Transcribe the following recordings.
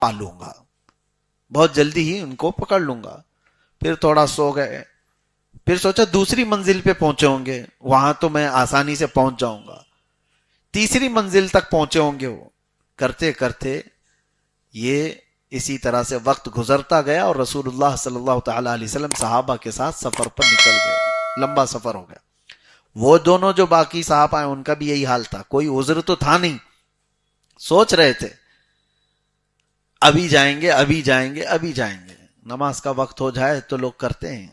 پا لوں گا، بہت جلدی ہی ان کو پکڑ لوں گا۔ پھر تھوڑا سو گئے، پھر سوچا دوسری منزل پہ پہنچے ہوں گے، وہاں تو میں آسانی سے پہنچ جاؤں گا۔ تیسری منزل تک پہنچے ہوں گے وہ، کرتے کرتے یہ اسی طرح سے وقت گزرتا گیا اور رسول اللہ صلی اللہ تعالی علیہ وسلم صحابہ کے ساتھ سفر پر نکل گئے، لمبا سفر ہو گیا۔ وہ دونوں جو باقی صحابہ ہیں ان کا بھی یہی حال تھا، کوئی عذر تو تھا نہیں، سوچ رہے تھے ابھی جائیں گے ابھی جائیں گے ابھی جائیں گے، نماز کا وقت ہو جائے تو لوگ کرتے ہیں،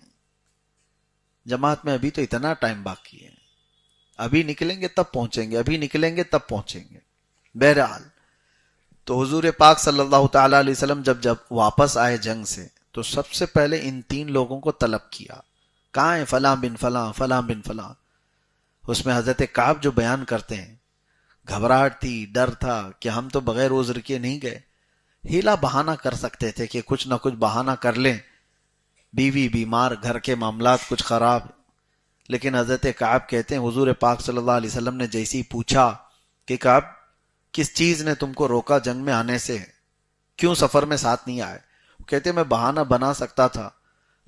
جماعت میں ابھی تو اتنا ٹائم باقی ہے، ابھی نکلیں گے تب پہنچیں گے، ابھی نکلیں گے تب پہنچیں گے۔ بہرحال تو حضور پاک صلی اللہ تعالی علیہ وسلم جب واپس آئے جنگ سے تو سب سے پہلے ان تین لوگوں کو طلب کیا، کہاں ہیں فلاں بن فلاں، فلاں بن فلاں۔ اس میں حضرت کعب جو بیان کرتے ہیں، گھبراہٹ تھی، ڈر تھا کہ ہم تو بغیر عذر کے نہیں گئے، ہیلا بہانہ کر سکتے تھے کہ کچھ نہ کچھ بہانہ کر لیں، بیوی بیمار، گھر کے معاملات کچھ خراب، لیکن حضرت کعب کہتے ہیں حضور پاک صلی اللہ علیہ وسلم نے جیسی پوچھا کہ کعب کس چیز نے تم کو روکا جنگ میں آنے سے، کیوں سفر میں ساتھ نہیں آئے؟ کہتے میں بہانہ بنا سکتا تھا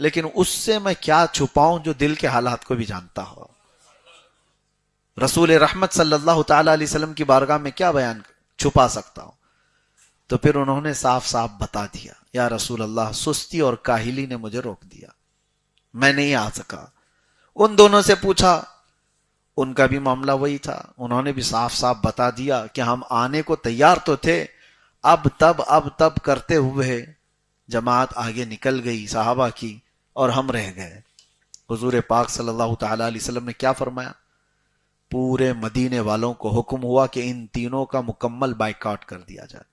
لیکن اس سے میں کیا چھپاؤں جو دل کے حالات کو بھی جانتا ہو، رسول رحمت صلی اللہ تعالی علیہ وسلم کی بارگاہ میں کیا بیان چھپا سکتا ہوں؟ تو پھر انہوں نے صاف صاف بتا دیا، یا رسول اللہ سستی اور کاہلی نے مجھے روک دیا، میں نہیں آ سکا۔ ان دونوں سے پوچھا، ان کا بھی معاملہ وہی تھا، انہوں نے بھی صاف صاف بتا دیا کہ ہم آنے کو تیار تو تھے، اب تب کرتے ہوئے جماعت آگے نکل گئی صحابہ کی اور ہم رہ گئے۔ حضور پاک صلی اللہ تعالی علیہ وسلم نے کیا فرمایا؟ پورے مدینے والوں کو حکم ہوا کہ ان تینوں کا مکمل بائیکاٹ کر دیا جائے،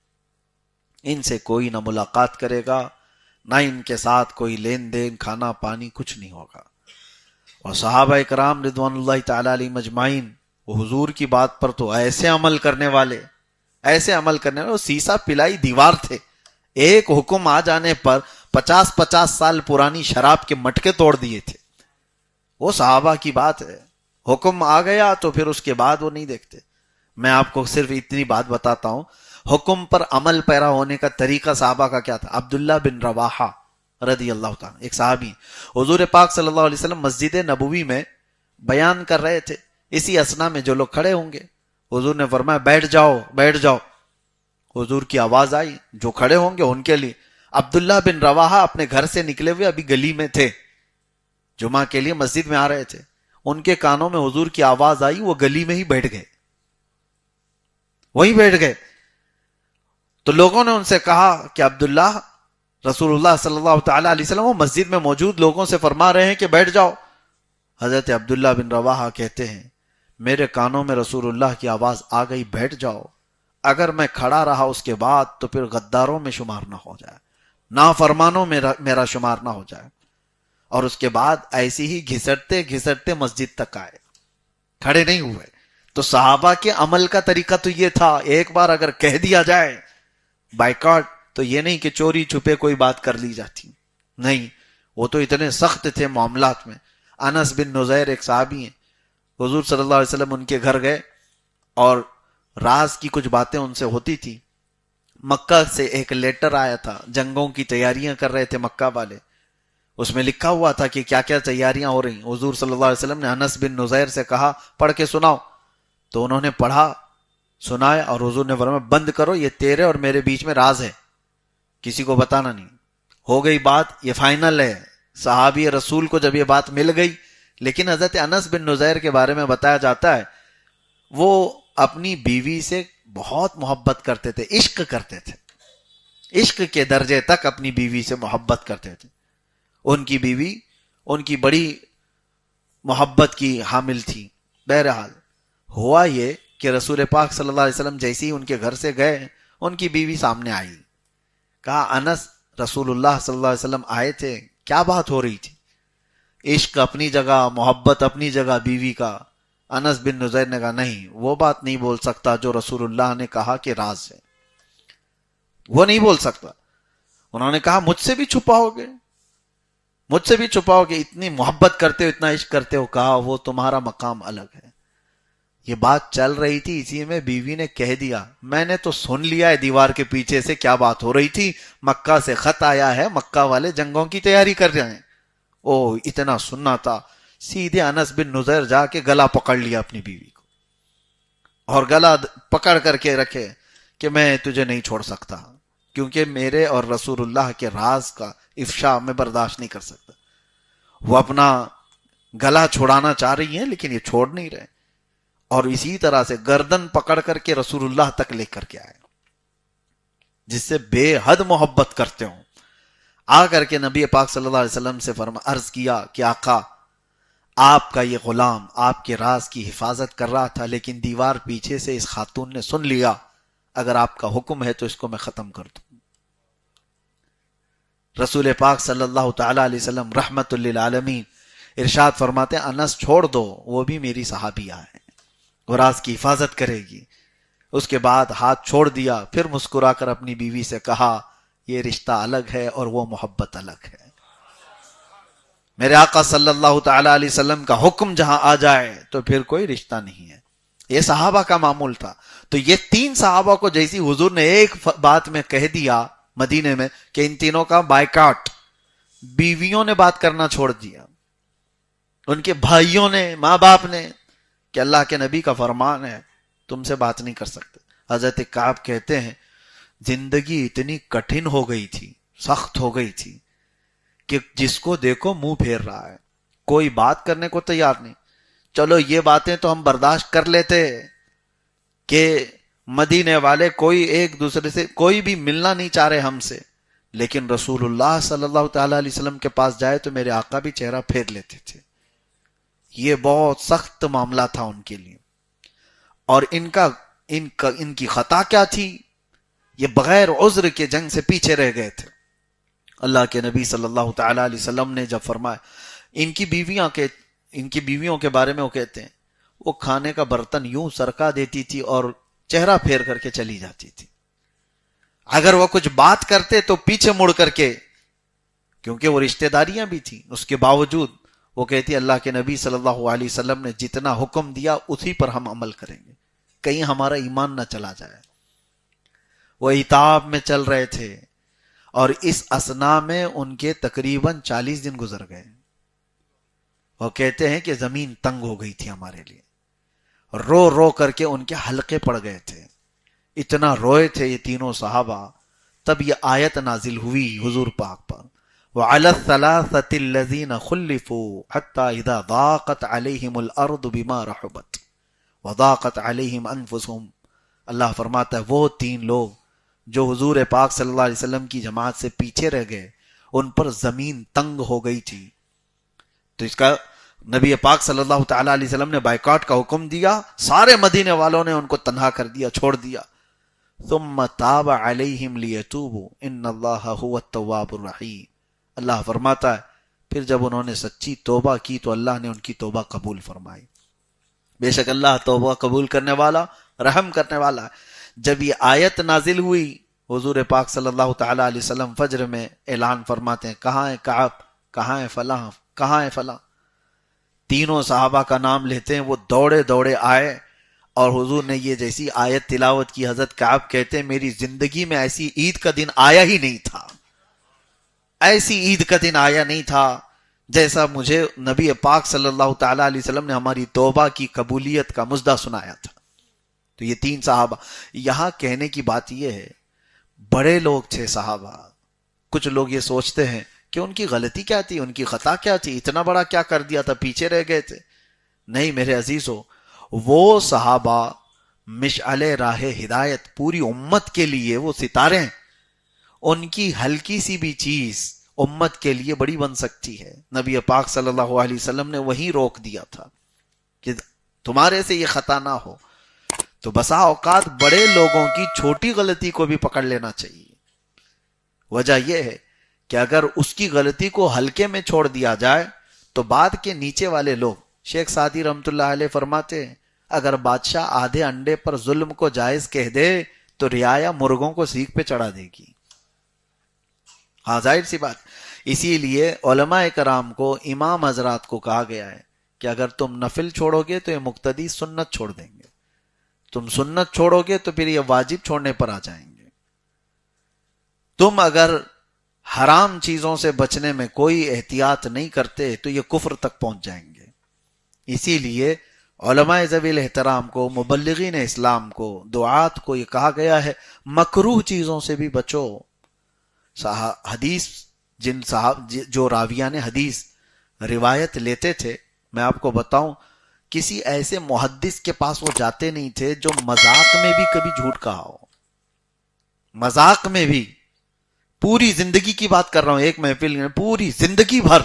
ان سے کوئی نہ ملاقات کرے گا، نہ ان کے ساتھ کوئی لین دین، کھانا پانی کچھ نہیں ہوگا۔ اور صحابہ اکرام رضوان اللہ تعالی علیہ مجمعین وہ حضور کی بات پر تو ایسے عمل کرنے والے، وہ سیسا پلائی دیوار تھے، ایک حکم آ جانے پر 50 سال پرانی شراب کے مٹکے توڑ دیے تھے۔ وہ صحابہ کی بات ہے، حکم آ گیا تو پھر اس کے بعد وہ نہیں دیکھتے۔ میں آپ کو صرف اتنی بات بتاتا ہوں، حکم پر عمل پیرا ہونے کا طریقہ صحابہ کا کیا تھا۔ عبداللہ بن رواحہ رضی اللہ تعالیٰ ایک صحابی، حضور پاک صلی اللہ علیہ وسلم مسجد نبوی میں بیان کر رہے تھے، اسی اسنا میں جو لوگ کھڑے ہوں گے حضور نے فرمایا بیٹھ جاؤ بیٹھ جاؤ۔ حضور کی آواز آئی، جو کھڑے ہوں گے ان کے لیے۔ عبداللہ بن رواحہ اپنے گھر سے نکلے ہوئے ابھی گلی میں تھے، جمعہ کے لیے مسجد میں آ رہے تھے، ان کے کانوں میں حضور کی آواز آئی، وہ گلی میں ہی بیٹھ گئے، وہیں بیٹھ گئے۔ تو لوگوں نے ان سے کہا کہ عبداللہ، رسول اللہ صلی اللہ تعالی علیہ وسلم وہ مسجد میں موجود لوگوں سے فرما رہے ہیں کہ بیٹھ جاؤ۔ حضرت عبداللہ بن رواحہ کہتے ہیں میرے کانوں میں رسول اللہ کی آواز آ گئی بیٹھ جاؤ، اگر میں کھڑا رہا اس کے بعد تو پھر غداروں میں شمار نہ ہو جائے، نافرمانوں میں میرا شمار نہ ہو جائے۔ اور اس کے بعد ایسی ہی گھسٹتے گھسٹتے مسجد تک آئے، کھڑے نہیں ہوئے۔ تو صحابہ کے عمل کا طریقہ تو یہ تھا، ایک بار اگر کہہ دیا جائے بائیکاٹ تو یہ نہیں کہ چوری چھپے کوئی بات کر لی جاتی، نہیں، وہ تو اتنے سخت تھے معاملات میں۔ انس بن نزیر ایک صحابی ہیں، حضور صلی اللہ علیہ وسلم ان کے گھر گئے اور راز کی کچھ باتیں ان سے ہوتی تھی۔ مکہ سے ایک لیٹر آیا تھا، جنگوں کی تیاریاں کر رہے تھے مکہ والے، اس میں لکھا ہوا تھا کہ کیا کیا تیاریاں ہو رہی۔ حضور صلی اللہ علیہ وسلم نے انس بن نزیر سے کہا پڑھ کے سناؤ، تو انہوں نے پڑھا، سنایا، اور حضور نے فرمایا بند کرو، یہ تیرے اور میرے بیچ میں راز ہے، کسی کو بتانا نہیں۔ ہو گئی بات، یہ فائنل ہے۔ صحابی رسول کو جب یہ بات مل گئی، لیکن حضرت انس بن نزیر کے بارے میں بتایا جاتا ہے وہ اپنی بیوی سے بہت محبت کرتے تھے، عشق کرتے تھے، عشق کے درجے تک اپنی بیوی سے محبت کرتے تھے۔ ان کی بیوی ان کی بڑی محبت کی حامل تھی۔ بہرحال ہوا یہ کہ رسول پاک صلی اللہ علیہ وسلم جیسے ہی ان کے گھر سے گئے، ان کی بیوی سامنے آئی، کہا انس، رسول اللہ صلی اللہ علیہ وسلم آئے تھے، کیا بات ہو رہی تھی؟ عشق اپنی جگہ، محبت اپنی جگہ بیوی کا۔ انس بن نزیر نے کہا نہیں، وہ بات نہیں بول سکتا جو رسول اللہ نے کہا کہ راز ہے، وہ نہیں بول سکتا۔ انہوں نے کہا مجھ سے بھی چھپاؤ گے، مجھ سے بھی چھپاؤ گے، اتنی محبت کرتے ہو، اتنا عشق کرتے ہو؟ کہا وہ تمہارا مقام الگ ہے، یہ بات چل رہی تھی، اسی میں بیوی نے کہہ دیا میں نے تو سن لیا ہے دیوار کے پیچھے سے کیا بات ہو رہی تھی، مکہ سے خط آیا ہے، مکہ والے جنگوں کی تیاری کر رہے ہیں۔ او اتنا سننا تھا، سیدھے انس بن نذیر جا کے گلا پکڑ لیا اپنی بیوی کو، اور گلا پکڑ کر کے رکھے کہ میں تجھے نہیں چھوڑ سکتا، کیونکہ میرے اور رسول اللہ کے راز کا افشا میں برداشت نہیں کر سکتا۔ وہ اپنا گلا چھوڑانا چاہ رہی ہیں لیکن یہ چھوڑ نہیں رہے، اور اسی طرح سے گردن پکڑ کر کے رسول اللہ تک لے کر کے آئے، جس سے بے حد محبت کرتے ہوں۔ آ کر کے نبی پاک صلی اللہ علیہ وسلم سے عرض کیا کہ آقا، آپ کا یہ غلام آپ کے راز کی حفاظت کر رہا تھا، لیکن دیوار پیچھے سے اس خاتون نے سن لیا، اگر آپ کا حکم ہے تو اس کو میں ختم کر دوں۔ رسول پاک صلی اللہ تعالی علیہ وسلم رحمت للعالمین ارشاد فرماتے ہیں انس چھوڑ دو، وہ بھی میری صحابیہ ہے، وہ راز کی حفاظت کرے گی۔ اس کے بعد ہاتھ چھوڑ دیا، پھر مسکرا کر اپنی بیوی سے کہا یہ رشتہ الگ ہے اور وہ محبت الگ ہے۔ میرے آقا صلی اللہ تعالی علیہ وسلم کا حکم جہاں آ جائے تو پھر کوئی رشتہ نہیں ہے۔ یہ صحابہ کا معمول تھا۔ تو یہ تین صحابہ کو جیسی حضور نے ایک بات میں کہہ دیا مدینے میں کہ ان تینوں کا بائیکاٹ، بیویوں نے بات کرنا چھوڑ دیا، ان کے بھائیوں نے، ماں باپ نے، کہ اللہ کے نبی کا فرمان ہے تم سے بات نہیں کر سکتے۔ حضرت کعب کہتے ہیں زندگی اتنی کٹھن ہو گئی تھی، سخت ہو گئی تھی کہ جس کو دیکھو منہ پھیر رہا ہے، کوئی بات کرنے کو تیار نہیں۔ چلو یہ باتیں تو ہم برداشت کر لیتے کہ مدینے والے کوئی ایک دوسرے سے کوئی بھی ملنا نہیں چاہ رہے ہم سے، لیکن رسول اللہ صلی اللہ تعالی علیہ وسلم کے پاس جائے تو میرے آقا بھی چہرہ پھیر لیتے تھے۔ یہ بہت سخت معاملہ تھا ان کے لیے۔ اور ان کی خطا کیا تھی؟ یہ بغیر عذر کے جنگ سے پیچھے رہ گئے تھے۔ اللہ کے نبی صلی اللہ تعالی علیہ وسلم نے جب فرمایا، ان کی بیویوں کے بارے میں وہ کہتے ہیں وہ کھانے کا برتن یوں سرکا دیتی تھی اور چہرہ پھیر کر کے چلی جاتی تھی۔ اگر وہ کچھ بات کرتے تو پیچھے مڑ کر کے، کیونکہ وہ رشتہ داریاں بھی تھیں، اس کے باوجود وہ کہتی اللہ کے نبی صلی اللہ علیہ وسلم نے جتنا حکم دیا اسی پر ہم عمل کریں گے، کہیں ہمارا ایمان نہ چلا جائے۔ وہ عتاب میں چل رہے تھے اور اس اثنا میں ان کے تقریباً 40 دن گزر گئے۔ وہ کہتے ہیں کہ زمین تنگ ہو گئی تھی ہمارے لیے، رو رو کر کے ان کے حلقے پڑ گئے تھے، اتنا روئے تھے یہ تینوں صحابہ۔ تب یہ آیت نازل ہوئی حضور پاک پر، وَعَلَى الثَّلَاثَةِ الَّذِينَ خُلِّفُوا حَتَّى إِذَا ضَاقَتْ عَلَيْهِمُ الْأَرْضُ بِمَا رَحُبَتْ وَضَاقَتْ عَلَيْهِمْ أَنفُسُهُمْ۔ اللہ فرماتا ہے وہ تین لوگ جو حضور پاک صلی اللہ علیہ وسلم کی جماعت سے پیچھے رہ گئے، ان پر زمین تنگ ہو گئی تھی، تو اس کا نبی پاک صلی اللہ تعالی علیہ وسلم نے بائیکاٹ کا حکم دیا، سارے مدینے والوں نے ان کو تنہا کر دیا، چھوڑ دیا۔ ثم تاب علیہم لیتوبوا ان اللہ هو التواب الرحیم۔ اللہ فرماتا ہے پھر جب انہوں نے سچی توبہ کی تو اللہ نے ان کی توبہ قبول فرمائی۔ بے شک اللہ توبہ قبول کرنے والا، رحم کرنے والا ہے۔ جب یہ آیت نازل ہوئی، حضور پاک صلی اللہ تعالی علیہ وسلم فجر میں اعلان فرماتے ہیں کہاں ہے کعب، کہاں ہے فلاں، کہاں ہے فلاں، تینوں صحابہ کا نام لیتے ہیں، وہ دوڑے دوڑے آئے اور حضور نے یہ جیسی آیت تلاوت کی، حضرت کعب کہتے ہیں میری زندگی میں ایسی عید کا دن آیا ہی نہیں تھا، ایسی عید کا دن آیا نہیں تھا جیسا مجھے نبی پاک صلی اللہ تعالی علیہ وسلم نے ہماری توبہ کی قبولیت کا مژدہ سنایا تھا۔ تو یہ تین صحابہ، یہاں کہنے کی بات یہ ہے بڑے لوگ تھے صحابہ۔ کچھ لوگ یہ سوچتے ہیں کہ ان کی غلطی کیا تھی، ان کی خطا کیا تھی، اتنا بڑا کیا کر دیا تھا، پیچھے رہ گئے تھے۔ نہیں میرے عزیزو، وہ صحابہ مشعل راہ ہدایت پوری امت کے لیے، وہ ستارے ہیں، ان کی ہلکی سی بھی چیز امت کے لیے بڑی بن سکتی ہے۔ نبی پاک صلی اللہ علیہ وسلم نے وہیں روک دیا تھا کہ تمہارے سے یہ خطا نہ ہو۔ تو بسا اوقات بڑے لوگوں کی چھوٹی غلطی کو بھی پکڑ لینا چاہیے۔ وجہ یہ ہے کہ اگر اس کی غلطی کو ہلکے میں چھوڑ دیا جائے تو بعد کے نیچے والے لوگ، شیخ سعدی رحمۃ اللہ علیہ فرماتے ہیں اگر بادشاہ آدھے انڈے پر ظلم کو جائز کہہ دے تو رعایا مرغوں کو سیخ پہ چڑھا دے گی۔ ہاں ظاہر سی بات، اسی لیے علماء کرام کو، امام حضرات کو کہا گیا ہے کہ اگر تم نفل چھوڑو گے تو یہ مقتدی سنت چھوڑ دیں گے، تم سنت چھوڑو گے تو پھر یہ واجب چھوڑنے پر آ جائیں گے، تم اگر حرام چیزوں سے بچنے میں کوئی احتیاط نہیں کرتے تو یہ کفر تک پہنچ جائیں گے۔ اسی لیے علماء ذوی الاحترام کو، مبلغین اسلام کو، دعات کو یہ کہا گیا ہے مکروہ چیزوں سے بھی بچو۔ حدیث جن صاحب جو راویان حدیث روایت لیتے تھے، میں آپ کو بتاؤں کسی ایسے محدث کے پاس وہ جاتے نہیں تھے جو مذاق میں بھی کبھی جھوٹ کہا ہو، مذاق میں بھی، پوری زندگی کی بات کر رہا ہوں، ایک محفل میں پوری زندگی بھر